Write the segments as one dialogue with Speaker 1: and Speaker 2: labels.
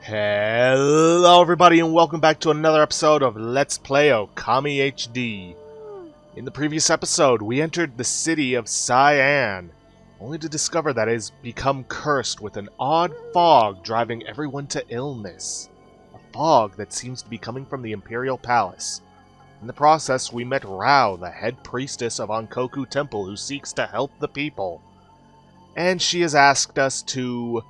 Speaker 1: Hello everybody and welcome back to another episode of Let's Play Okami HD. In the previous episode, we entered the city of Cyan, only to discover that it has become cursed with an odd fog driving everyone to illness. A fog that seems to be coming from the Imperial Palace. In the process, we met Rao, the head priestess of Ankoku Temple who seeks to help the people. And she has asked us to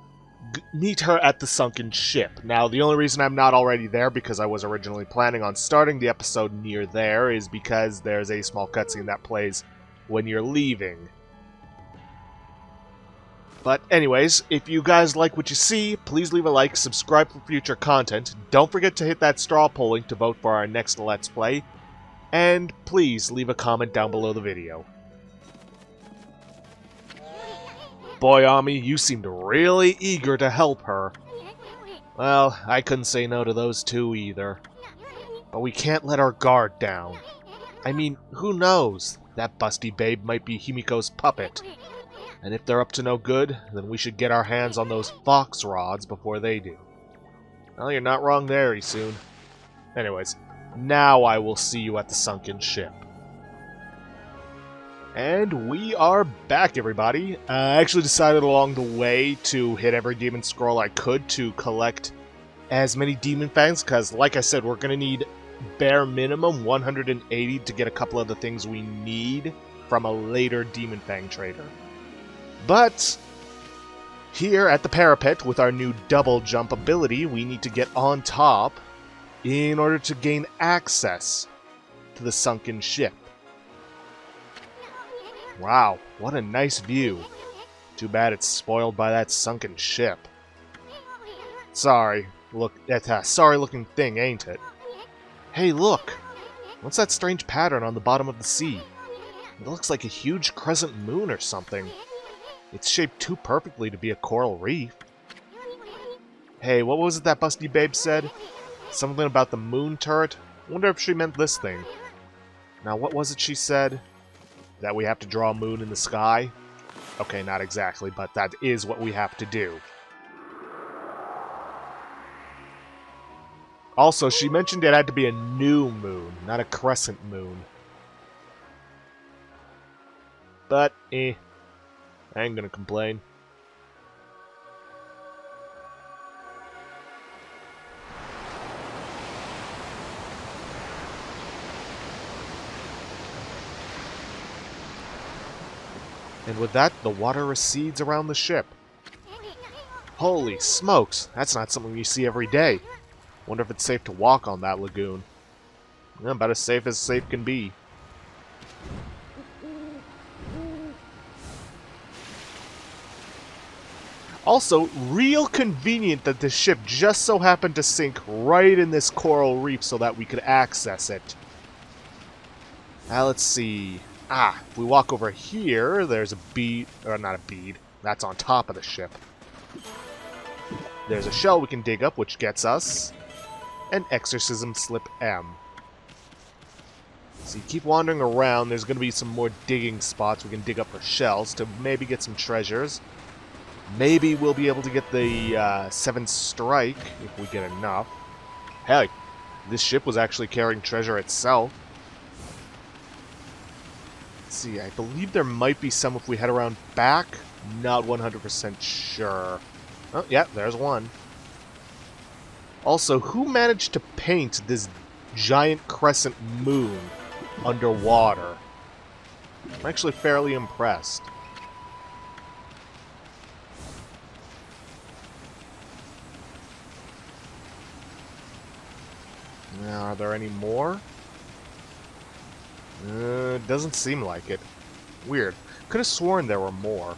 Speaker 1: meet her at the sunken ship. Now, the only reason I'm not already there, because I was originally planning on starting the episode near there, is because there's a small cutscene that plays when you're leaving. But anyways, if you guys like what you see, please leave a like, subscribe for future content, don't forget to hit that straw poll link to vote for our next Let's Play, and please leave a comment down below the video. Boy, Ami, you seemed really eager to help her. Well, I couldn't say no to those two either. But we can't let our guard down. I mean, who knows? That busty babe might be Himiko's puppet. And if they're up to no good, then we should get our hands on those fox rods before they do. Well, you're not wrong there, Isun. Anyways, now I will see you at the sunken ship. And we are back, everybody. I actually decided along the way to hit every demon scroll I could to collect as many demon fangs, because like I said, we're going to need bare minimum 180 to get a couple of the things we need from a later demon fang trader. But here at the parapet with our new double jump ability, we need to get on top in order to gain access to the sunken ship. Wow, what a nice view. Too bad it's spoiled by that sunken ship. Sorry, look, that's a sorry-looking thing, ain't it? Hey, look! What's that strange pattern on the bottom of the sea? It looks like a huge crescent moon or something. It's shaped too perfectly to be a coral reef. Hey, what was it that Busty Babe said? Something about the moon turret? Wonder if she meant this thing. Now, what was it she said? That we have to draw a moon in the sky? Okay, not exactly, but that is what we have to do. Also, she mentioned it had to be a new moon, not a crescent moon. But, I ain't gonna complain. And with that, the water recedes around the ship. Holy smokes, that's not something you see every day. Wonder if it's safe to walk on that lagoon. Yeah, about as safe can be. Also, real convenient that the ship just so happened to sink right in this coral reef so that we could access it. Now let's see. If we walk over here, there's a bead, or not a bead, that's on top of the ship. There's a shell we can dig up, which gets us an exorcism slip M. So you keep wandering around, there's going to be some more digging spots we can dig up for shells to maybe get some treasures. Maybe we'll be able to get the 7 strike if we get enough. Hey, this ship was actually carrying treasure itself. See, I believe there might be some if we head around back. Not 100% sure. Oh, yeah, there's one. Also, who managed to paint this giant crescent moon underwater? I'm actually fairly impressed. Now, are there any more? Doesn't seem like it. Weird. Could have sworn there were more.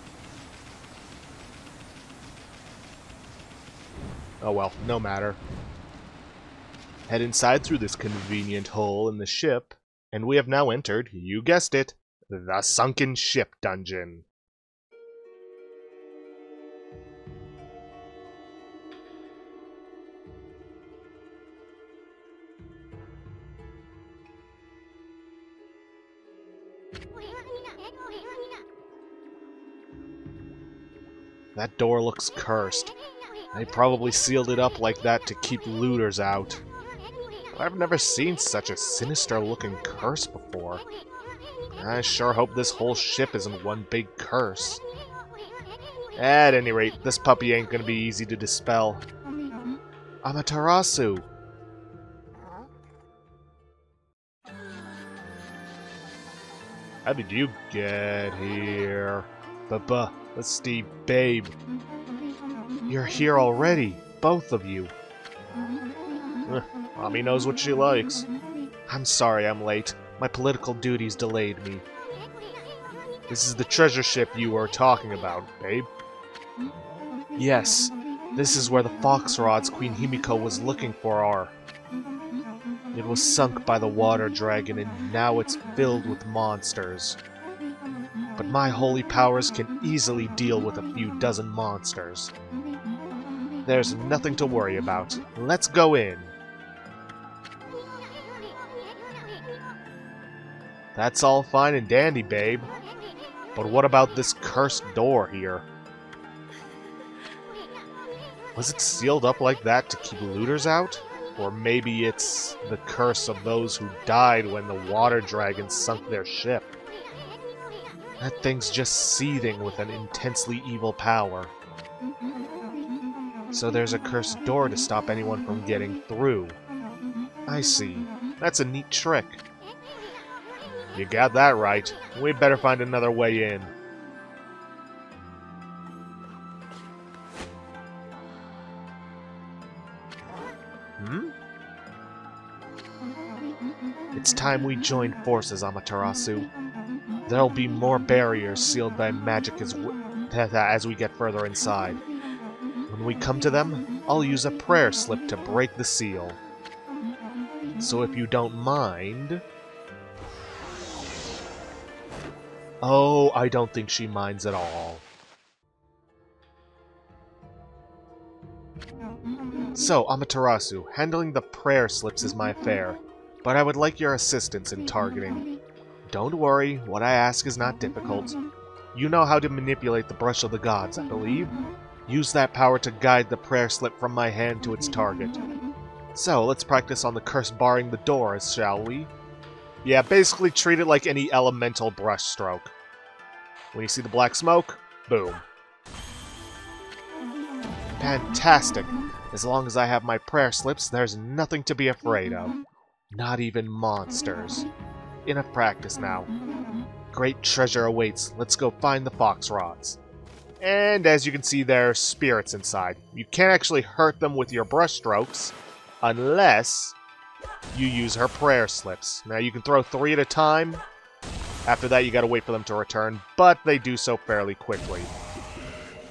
Speaker 1: Oh well, no matter. Head inside through this convenient hole in the ship, and we have now entered, you guessed it, the Sunken Ship Dungeon. That door looks cursed. They probably sealed it up like that to keep looters out. But I've never seen such a sinister-looking curse before. I sure hope this whole ship isn't one big curse. At any rate, this puppy ain't gonna be easy to dispel. Amaterasu! How did you get here? Let's see, babe. You're here already, both of you. Mommy knows what she likes. I'm sorry I'm late. My political duties delayed me. This is the treasure ship you were talking about, babe. Yes, this is where the fox rods Queen Himiko was looking for are. It was sunk by the water dragon and now it's filled with monsters. But my holy powers can easily deal with a few dozen monsters. There's nothing to worry about. Let's go in. That's all fine and dandy, babe. But what about this cursed door here? Was it sealed up like that to keep looters out? Or maybe it's the curse of those who died when the water dragon sunk their ship. That thing's just seething with an intensely evil power. So there's a cursed door to stop anyone from getting through. I see. That's a neat trick. You got that right. We'd better find another way in. It's time we joined forces, Amaterasu. There'll be more barriers sealed by magic as we get further inside. When we come to them, I'll use a prayer slip to break the seal. So if you don't mind... Oh, I don't think she minds at all. So, Amaterasu, handling the prayer slips is my affair, but I would like your assistance in targeting. Don't worry, what I ask is not difficult. You know how to manipulate the brush of the gods, I believe. Use that power to guide the prayer slip from my hand to its target. So, let's practice on the curse barring the doors, shall we? Yeah, basically treat it like any elemental brush stroke. When you see the black smoke, boom. Fantastic! As long as I have my prayer slips, there's nothing to be afraid of. Not even monsters. Enough practice now. Great treasure awaits. Let's go find the fox rods. And as you can see, there's spirits inside. You can't actually hurt them with your brush strokes unless you use her prayer slips. Now you can throw 3 at a time. After that you gotta wait for them to return, but they do so fairly quickly.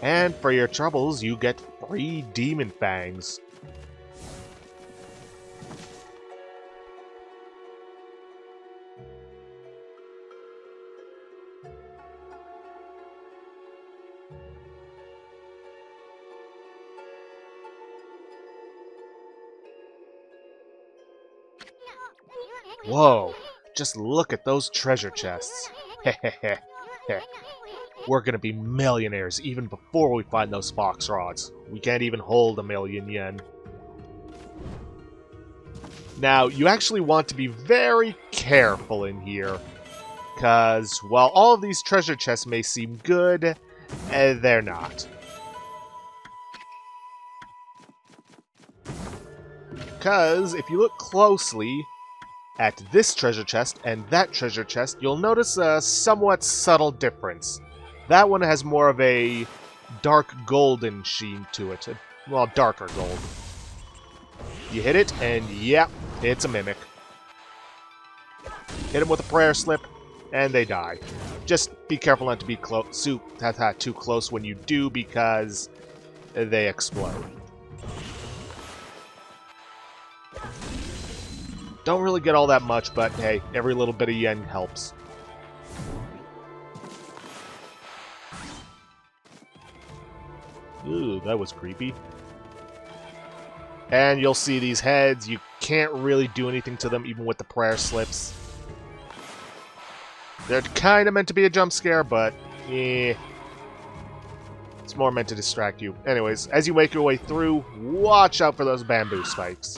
Speaker 1: And for your troubles, you get 3 demon fangs. Whoa, just look at those treasure chests. Hehehe. We're gonna be millionaires even before we find those fox rods. We can't even hold 1,000,000 yen. Now, you actually want to be very careful in here, because while all of these treasure chests may seem good, they're not. Because if you look closely at this treasure chest and that treasure chest, you'll notice a somewhat subtle difference. That one has more of a dark golden sheen to it. Well, darker gold. You hit it, and yep, it's a mimic. Hit them with a prayer slip, and they die. Just be careful not to be too close when you do, because they explode. Don't really get all that much, but hey, every little bit of yen helps. Ooh, that was creepy. And you'll see these heads. You can't really do anything to them, even with the prayer slips. They're kind of meant to be a jump scare, but it's It's more meant to distract you. Anyways, as you make your way through, watch out for those bamboo spikes.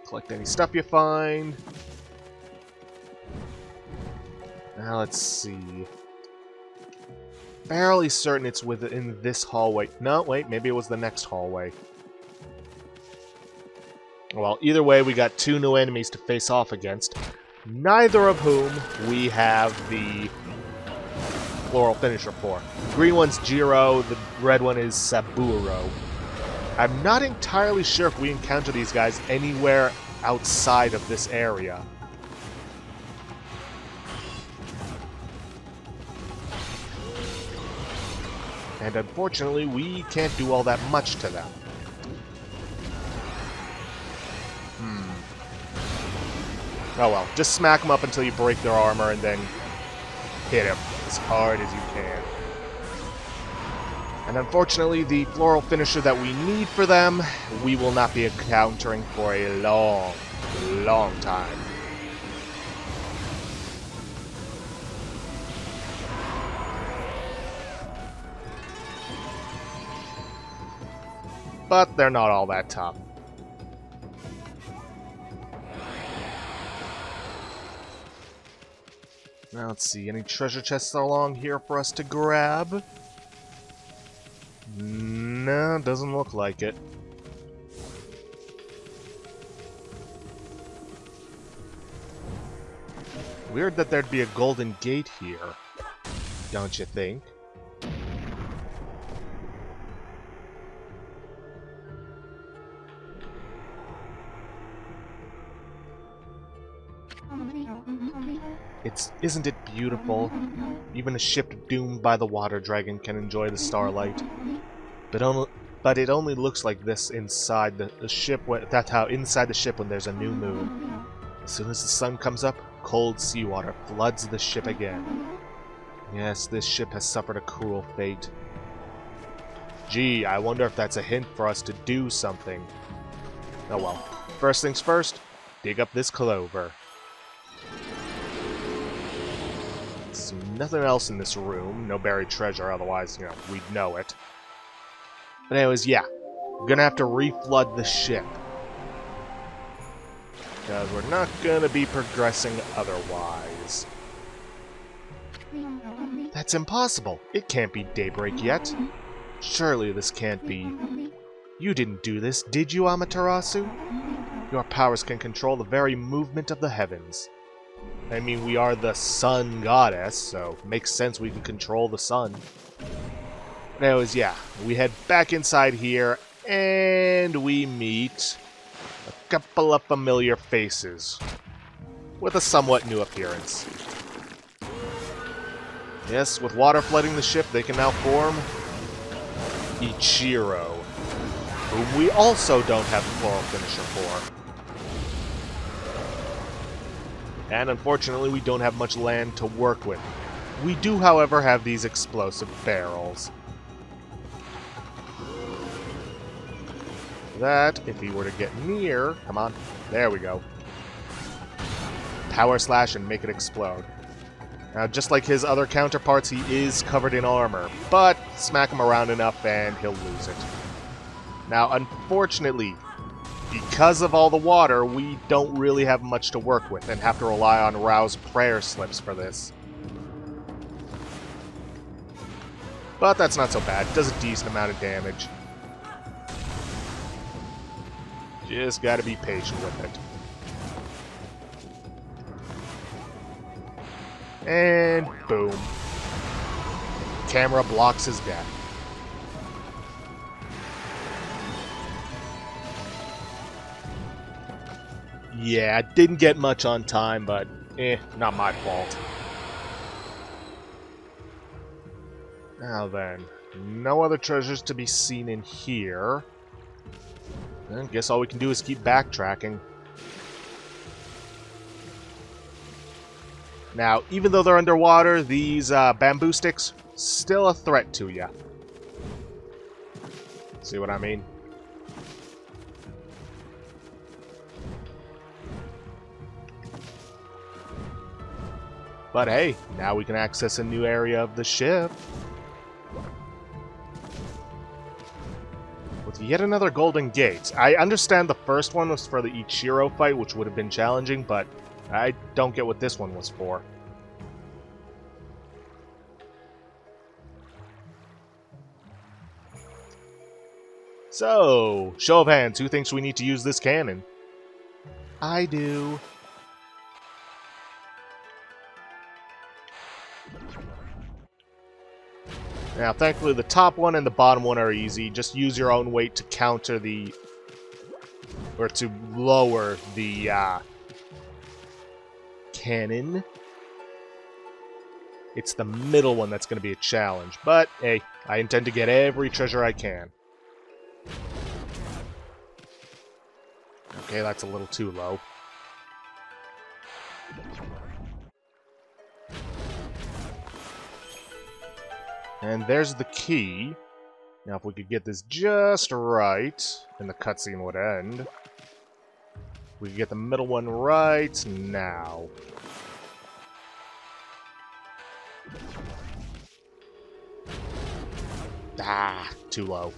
Speaker 1: Collect any stuff you find. Now let's see. Fairly certain it's within this hallway. No, wait, maybe it was the next hallway. Well, either way, we got 2 new enemies to face off against, neither of whom we have the floral finisher for. The green one's Jiro, the red one is Saburo. I'm not entirely sure if we encounter these guys anywhere outside of this area. And unfortunately, we can't do all that much to them. Oh well, just smack them up until you break their armor and then hit them as hard as you can. And unfortunately, the floral finisher that we need for them, we will not be encountering for a long, long time. But they're not all that tough. Now let's see, any treasure chests along here for us to grab? No, doesn't look like it. Weird that there'd be a golden gate here, don't you think? Isn't it beautiful? Even a ship doomed by the water dragon can enjoy the starlight. But it only looks like this inside the ship. That's how inside the ship when there's a new moon. As soon as the sun comes up, cold seawater floods the ship again. Yes, this ship has suffered a cruel fate. Gee, I wonder if that's a hint for us to do something. Oh well. First things first, dig up this clover. See, nothing else in this room. No buried treasure, otherwise, you know, we'd know it. But anyways, yeah. We're gonna have to reflood the ship. Because we're not gonna be progressing otherwise. That's impossible. It can't be daybreak yet. Surely this can't be. You didn't do this, did you, Amaterasu? Your powers can control the very movement of the heavens. I mean, we are the sun goddess, so it makes sense we can control the sun. But anyways, yeah, we head back inside here, and we meet a couple of familiar faces with a somewhat new appearance. Yes, with water flooding the ship, they can now form Ichiro, whom we also don't have the floral finisher for. And unfortunately, we don't have much land to work with. We do, however, have these explosive barrels. That, if he were to get near... Come on. There we go. Power slash and make it explode. Now, just like his other counterparts, he is covered in armor. But smack him around enough and he'll lose it. Now, unfortunately, because of all the water, we don't really have much to work with and have to rely on Rao's prayer slips for this. But that's not so bad. It does a decent amount of damage. Just gotta be patient with it. And boom. Camera blocks his death. Yeah, didn't get much on time, but not my fault. Now then, no other treasures to be seen in here. I guess all we can do is keep backtracking. Now, even though they're underwater, these bamboo sticks, still a threat to you. See what I mean? But hey, now we can access a new area of the ship. With yet another golden gate. I understand the first one was for the Ichiro fight, which would have been challenging, but I don't get what this one was for. So, show of hands, who thinks we need to use this cannon? I do. Now, thankfully, the top one and the bottom one are easy. Just use your own weight to counter the... or to lower the, cannon. It's the middle one that's going to be a challenge. But, hey, I intend to get every treasure I can. Okay, that's a little too low. And there's the key. Now, if we could get this just right, and the cutscene would end. We could get the middle one right now. Ah, too low.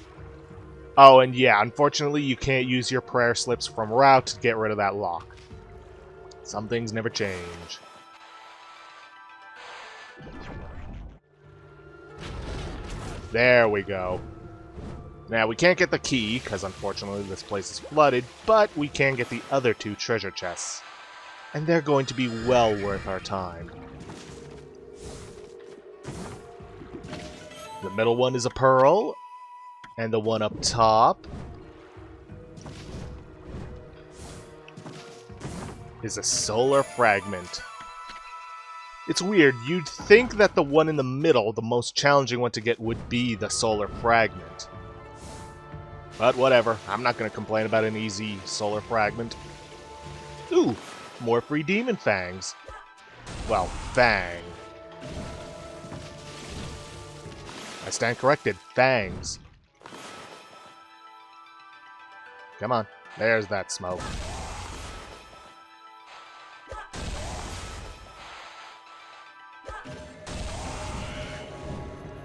Speaker 1: Oh, and yeah, unfortunately, you can't use your prayer slips from route to get rid of that lock. Some things never change. There we go. Now, we can't get the key, because unfortunately this place is flooded, but we can get the other two treasure chests. And they're going to be well worth our time. The middle one is a pearl, and the one up top is a solar fragment. It's weird, you'd think that the one in the middle, the most challenging one to get, would be the solar fragment. But whatever, I'm not going to complain about an easy solar fragment. Ooh, more free demon fangs. Well, fang. I stand corrected, fangs. Come on, there's that smoke.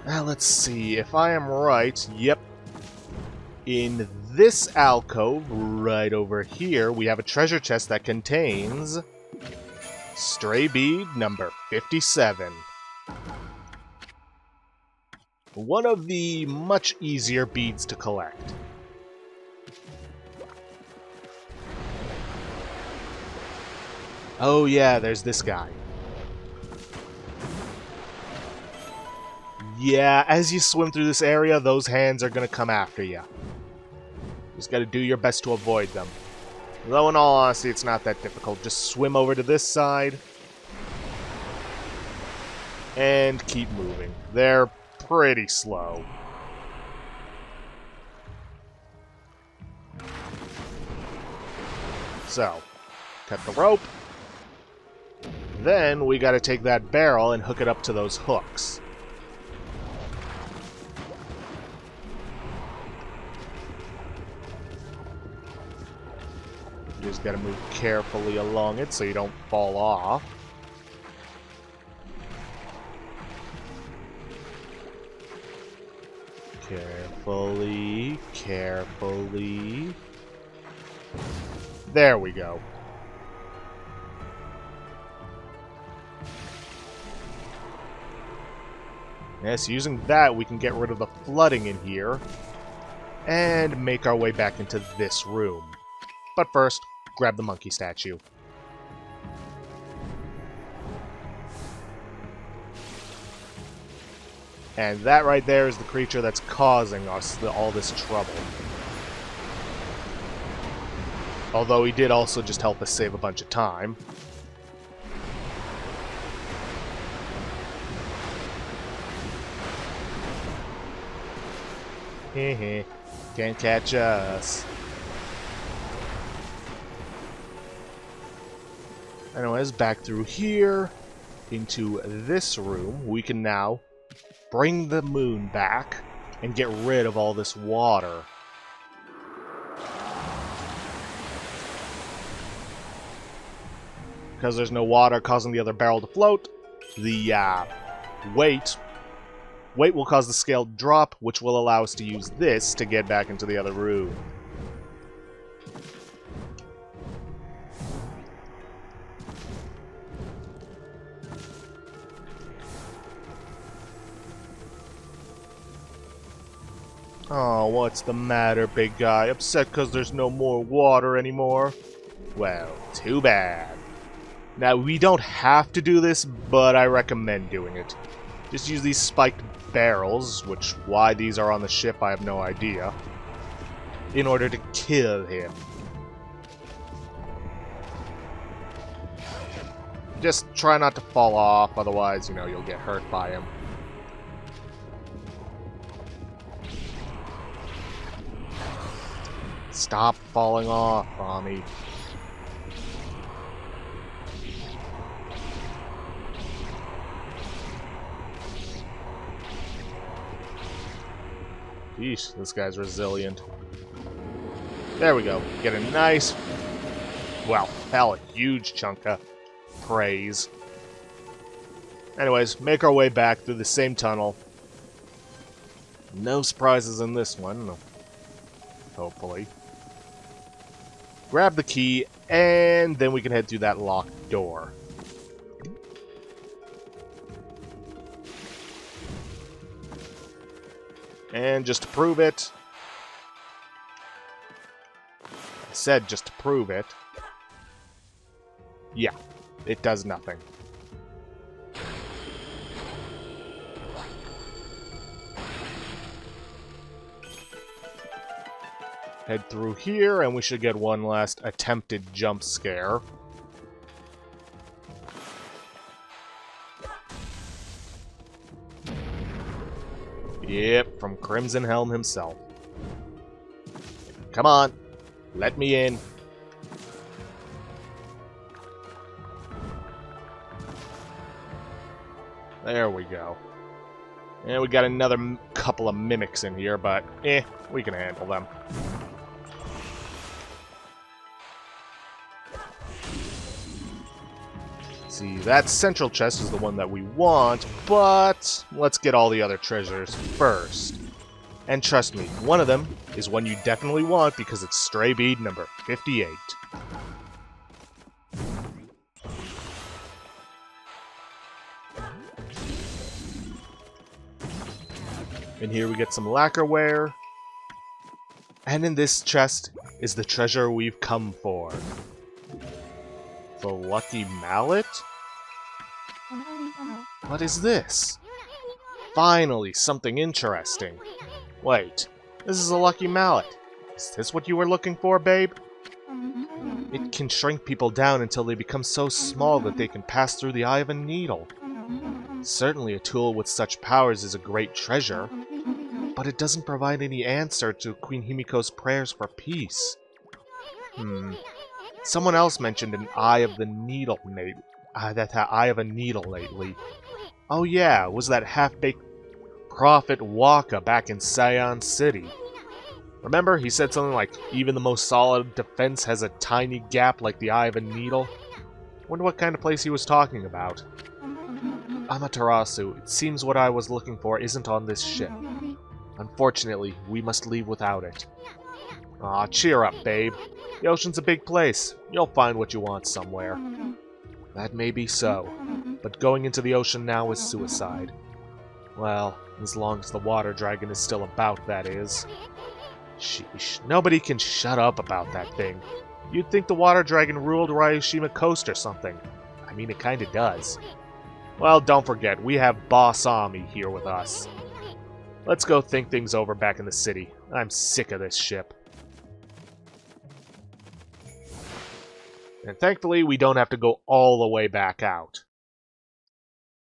Speaker 1: Now let's see, if I am right, yep. In this alcove, right over here, we have a treasure chest that contains stray bead number 57. One of the much easier beads to collect. Oh yeah, there's this guy. Yeah, as you swim through this area, those hands are gonna come after you. Just gotta do your best to avoid them. Though in all honesty, it's not that difficult. Just swim over to this side. And keep moving. They're pretty slow. So, cut the rope. Then we gotta take that barrel and hook it up to those hooks. You just gotta move carefully along it so you don't fall off. Carefully, carefully. There we go. Yes, using that we can get rid of the flooding in here and make our way back into this room. But first, grab the monkey statue. And that right there is the creature that's causing us all this trouble. Although he did also just help us save a bunch of time. Heh, can't catch us. Anyways, back through here, into this room, we can now bring the moon back and get rid of all this water. Because there's no water causing the other barrel to float, the weight. Weight will cause the scale to drop, which will allow us to use this to get back into the other room. Oh, what's the matter, big guy? Upset because there's no more water anymore? Well, too bad. Now, we don't have to do this, but I recommend doing it. Just use these spiked barrels, which why these are on the ship I have no idea, in order to kill him. Just try not to fall off, otherwise, you know, you'll get hurt by him. Stop falling off, Okami. Yeesh, this guy's resilient. There we go. Get a nice, well, hell, a huge chunk of praise. Anyways, make our way back through the same tunnel. No surprises in this one, hopefully. Grab the key, and then we can head through that locked door. And just to prove it, I said just to prove it, yeah, it does nothing. Head through here, and we should get one last attempted jump scare. Yep, from Crimson Helm himself. Come on, let me in. There we go. And we got another couple of mimics in here, but we can handle them. See, that central chest is the one that we want, but let's get all the other treasures first. And trust me, one of them is one you definitely want because it's stray bead number 58. And here we get some lacquerware. And in this chest is the treasure we've come for. The Lucky Mallet? What is this? Finally, something interesting. Wait, this is a Lucky Mallet. Is this what you were looking for, babe? It can shrink people down until they become so small that they can pass through the eye of a needle. Certainly a tool with such powers is a great treasure, but it doesn't provide any answer to Queen Himiko's prayers for peace. Someone else mentioned an eye of the needle eye of a needle lately. Oh yeah, it was that half-baked prophet Waka back in Sion City. Remember, he said something like, even the most solid defense has a tiny gap like the eye of a needle? Wonder what kind of place he was talking about. Amaterasu, it seems what I was looking for isn't on this ship. Unfortunately, we must leave without it. Aw, cheer up, babe. The ocean's a big place. You'll find what you want somewhere. That may be so, but going into the ocean now is suicide. Well, as long as the water dragon is still about, that is. Sheesh, nobody can shut up about that thing. You'd think the water dragon ruled Ryushima Coast or something. I mean, it kinda does. Well, don't forget, we have Boss Ami here with us. Let's go think things over back in the city. I'm sick of this ship. And thankfully, we don't have to go all the way back out.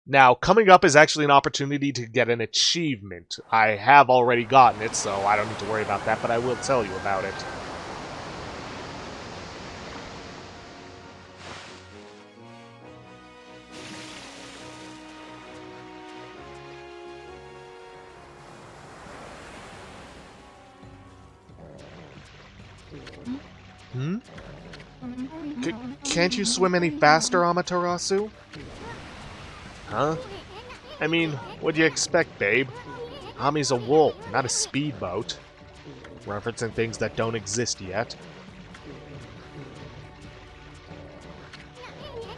Speaker 1: Now, coming up is actually an opportunity to get an achievement. I have already gotten it, so I don't need to worry about that, but I will tell you about it. Can't you swim any faster, Amaterasu? Huh? I mean, what'd you expect, babe? Ami's a wolf, not a speedboat. Referencing things that don't exist yet.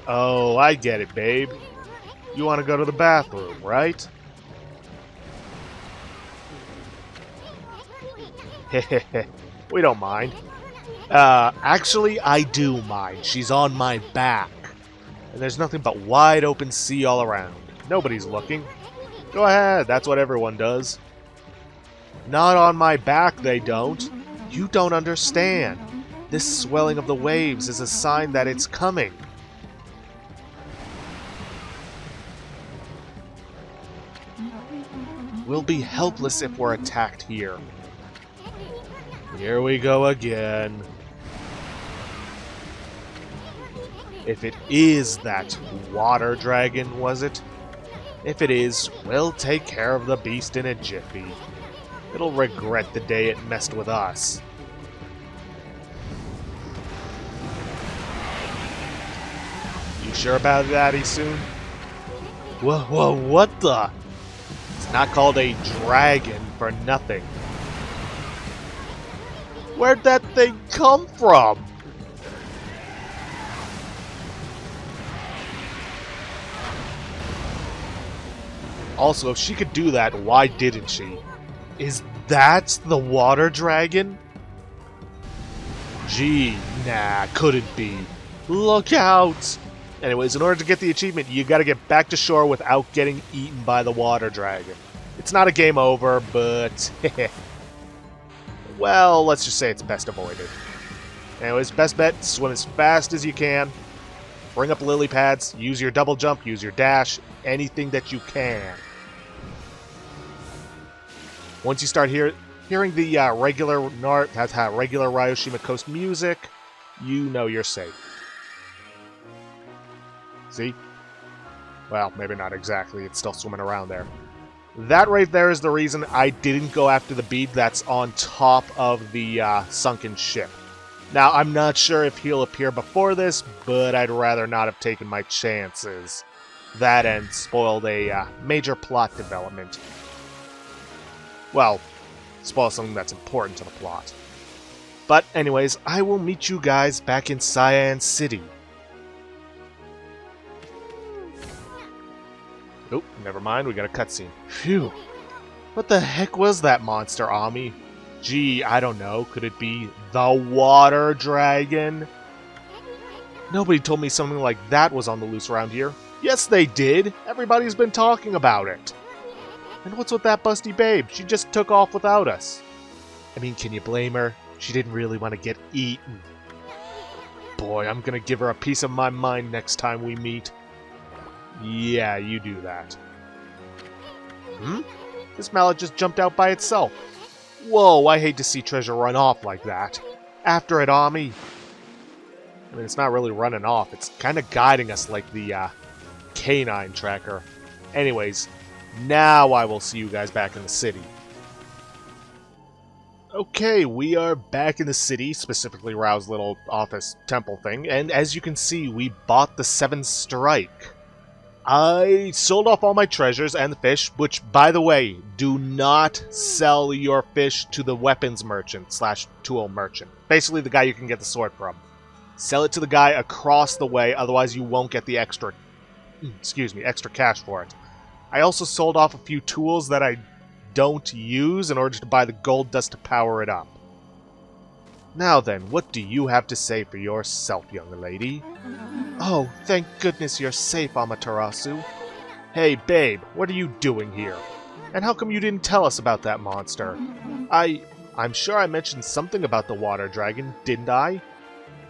Speaker 1: Oh, I get it, babe. You want to go to the bathroom, right? Hehehe, we don't mind. Actually, I do mind. She's on my back. And there's nothing but wide open sea all around. Nobody's looking. Go ahead, that's what everyone does. Not on my back, they don't. You don't understand. This swelling of the waves is a sign that it's coming. We'll be helpless if we're attacked here. Here we go again. If it is that water dragon, was it? If it is, we'll take care of the beast in a jiffy. It'll regret the day it messed with us. You sure about that, Isun? Whoa, what the? It's not called a dragon for nothing. Where'd that thing come from? Also, if she could do that, why didn't she? Is that the water dragon? Gee, nah, couldn't be. Look out! Anyways, in order to get the achievement, you gotta get back to shore without getting eaten by the water dragon. It's not a game over, but... well, let's just say it's best avoided. Anyways, best bet, swim as fast as you can. Bring up lily pads, use your double jump, use your dash, anything that you can. Once you start hearing the regular Ryoshima Coast music, you know you're safe. See? Well, maybe not exactly. It's still swimming around there. That right there is the reason I didn't go after the bead that's on top of the sunken ship. Now, I'm not sure if he'll appear before this, but I'd rather not have taken my chances. That and spoiled a major plot development. Well, spoil something that's important to the plot. But anyways, I will meet you guys back in Cyan City. Oop, never mind, we got a cutscene. Phew. What the heck was that monster, Ami? Gee, I don't know. Could it be the water dragon? Nobody told me something like that was on the loose around here. Yes, they did. Everybody's been talking about it. And what's with that busty babe? She just took off without us. I mean, can you blame her? She didn't really want to get eaten. Boy, I'm gonna give her a piece of my mind next time we meet. Yeah, you do that. This mallet just jumped out by itself. Whoa, I hate to see treasure run off like that. After it, Ami. I mean, it's not really running off. It's kind of guiding us like the canine tracker. Anyways, now I will see you guys back in the city. Okay, we are back in the city, specifically Rao's little office temple thing, and as you can see, we bought the 7th Strike. I sold off all my treasures and the fish, which, by the way, do not sell your fish to the weapons merchant / tool merchant. Basically the guy you can get the sword from. Sell it to the guy across the way, otherwise you won't get the extra cash for it. I also sold off a few tools that I don't use in order to buy the gold dust to power it up. Now then, what do you have to say for yourself, young lady? Oh, thank goodness you're safe, Amaterasu. Hey, babe, what are you doing here? And how come you didn't tell us about that monster? I'm sure I mentioned something about the water dragon, didn't I?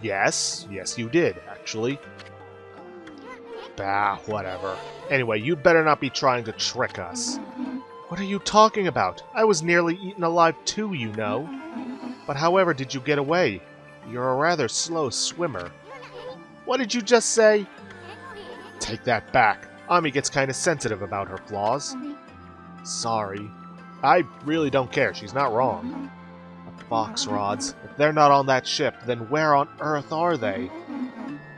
Speaker 1: Yes, you did, actually. Bah, whatever. Anyway, you better not be trying to trick us. What are you talking about? I was nearly eaten alive too, you know. But however did you get away? You're a rather slow swimmer. What did you just say? Take that back. Ami gets kind of sensitive about her flaws. Sorry. I really don't care. She's not wrong. The fox rods. If they're not on that ship, then where on earth are they?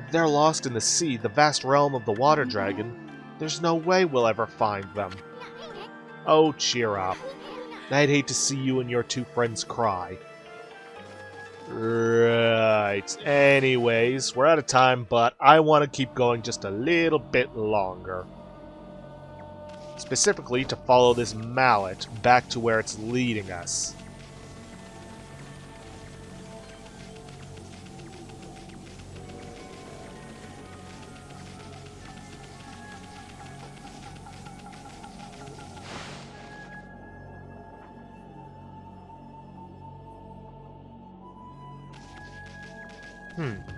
Speaker 1: If they're lost in the sea, the vast realm of the water dragon, There's no way we'll ever find them. Oh, cheer up. I'd hate to see you and your two friends cry. Right. Anyways, we're out of time, but I want to keep going just a little bit longer. Specifically to follow this mallet back to where it's leading us.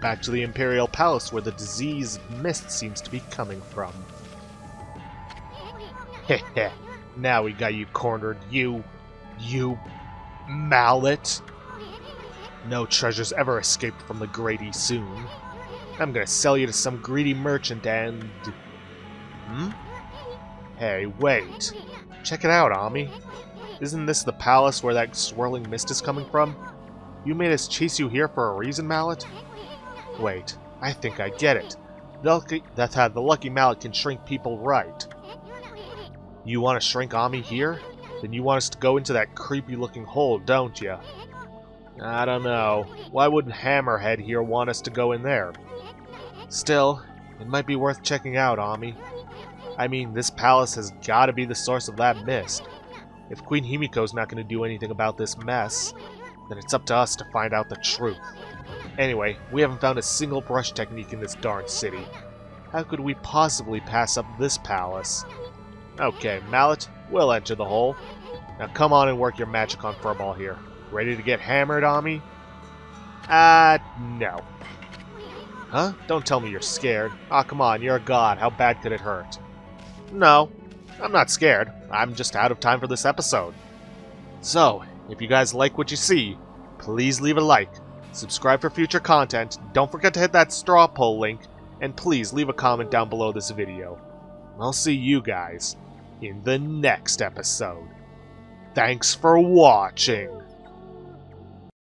Speaker 1: Back to the Imperial Palace where the diseased mist seems to be coming from. Heh, now we got you cornered, you mallet. No treasures ever escaped from the Grady soon. I'm gonna sell you to some greedy merchant and... Hey, wait. Check it out, Ami. Isn't this the palace where that swirling mist is coming from? You made us chase you here for a reason, Mallet? Wait, I think I get it. That's how the Lucky Mallet can shrink people right. You want to shrink Ami here? Then you want us to go into that creepy-looking hole, don't you? I don't know. Why wouldn't Hammerhead here want us to go in there? Still, it might be worth checking out, Ami. I mean, this palace has got to be the source of that mist. If Queen Himiko's not going to do anything about this mess, then it's up to us to find out the truth. Anyway, we haven't found a single brush technique in this darn city. How could we possibly pass up this palace? Okay, Mallet, we'll enter the hole. Now come on and work your magic on Furball here. Ready to get hammered, Ami? No. Huh? Don't tell me you're scared. Aw, come on, you're a god. How bad could it hurt? No, I'm not scared. I'm just out of time for this episode. So, if you guys like what you see, please leave a like. Subscribe for future content, don't forget to hit that straw poll link, and please leave a comment down below this video. I'll see you guys in the next episode. Thanks for watching!